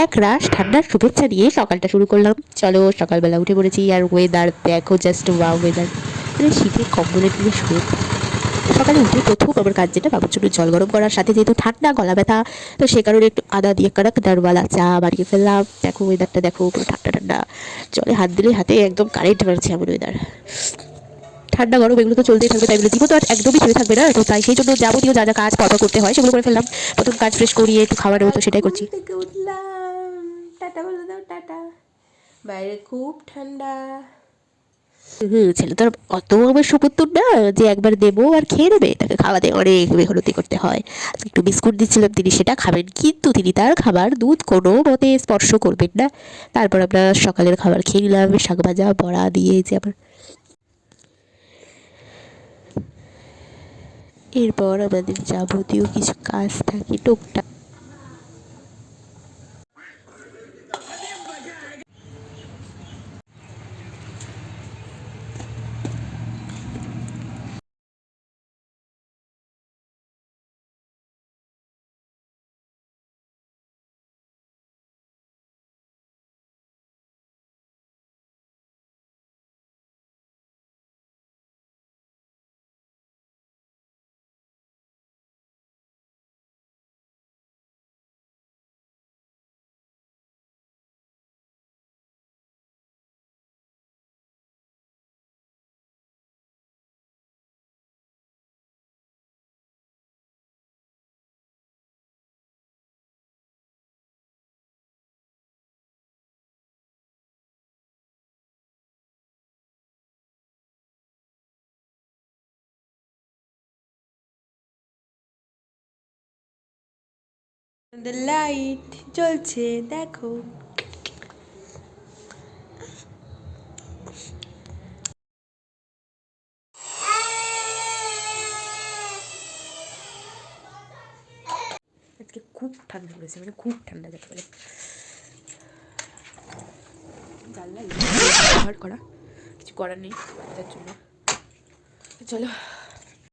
এক রাশ ঠান্ডার শুভেচ্ছা দিয়ে সকালটা শুরু করলাম। চলো, সকালবেলা উঠে পড়েছি আর ওয়েদার দেখো, জাস্ট ওয়াও ওয়েদার। মানে শীতের কম্বলের দিয়ে শুয়ে সকালে উঠে প্রথম আমার কাজ যেটা বাবুর জন্য জল গরম করার, সাথে যেহেতু ঠান্ডা গলা ব্যথা, তো সে কারণে একটু আদা দিয়ে কড়ক দারওয়ালা চা বানিয়ে ফেললাম। দেখো ওয়েদারটা দেখো, পুরো ঠান্ডা ঠান্ডা, জলে হাত দিলে হাতে একদম কারেন্ট মারছে এমন ওয়েদার। ঠান্ডা গরম এগুলো তো চলতেই থাকবে, তাই বলে জীবন তো আর একদমই থেমে থাকবে না। তো তাই সেই জন্য যাবতীয় যা যা কাজ পরপর করতে হয় সেগুলো করে ফেললাম। প্রথম কাজ ফ্রেশ করিয়ে একটু খাওয়া নেবো, তো সেটাই করছি। থেকে উঠলাম, টাটা বলে দাও, টাটা। বাইরে খুব ঠান্ডা। ছেলে তো আর অত আমার সুপুত্তর না যে একবার দেবো আর খেয়ে নেবে, তাকে খাওয়াতে অনেক মেহনতি করতে হয়। একটু বিস্কুট দিচ্ছিলাম, তিনি সেটা খাবেন, কিন্তু তিনি তার খাবার দুধ কোনো মতে স্পর্শ করবেন না। তারপর আমরা সকালের খাবার খেয়ে নিলাম, শাক ভাজা বড়া দিয়ে, যে আবার এরপর আমাদের যাবতীয় কিছু কাজ থাকে টুকটাক। লাইট জ্বলছে দেখো। আজকে খুব ঠান্ডা পড়েছে, মানে খুব ঠান্ডা যাকে বলে। জানলা ব্যবহার করা কিছু করার নেই বাচ্চার জন্য। চলো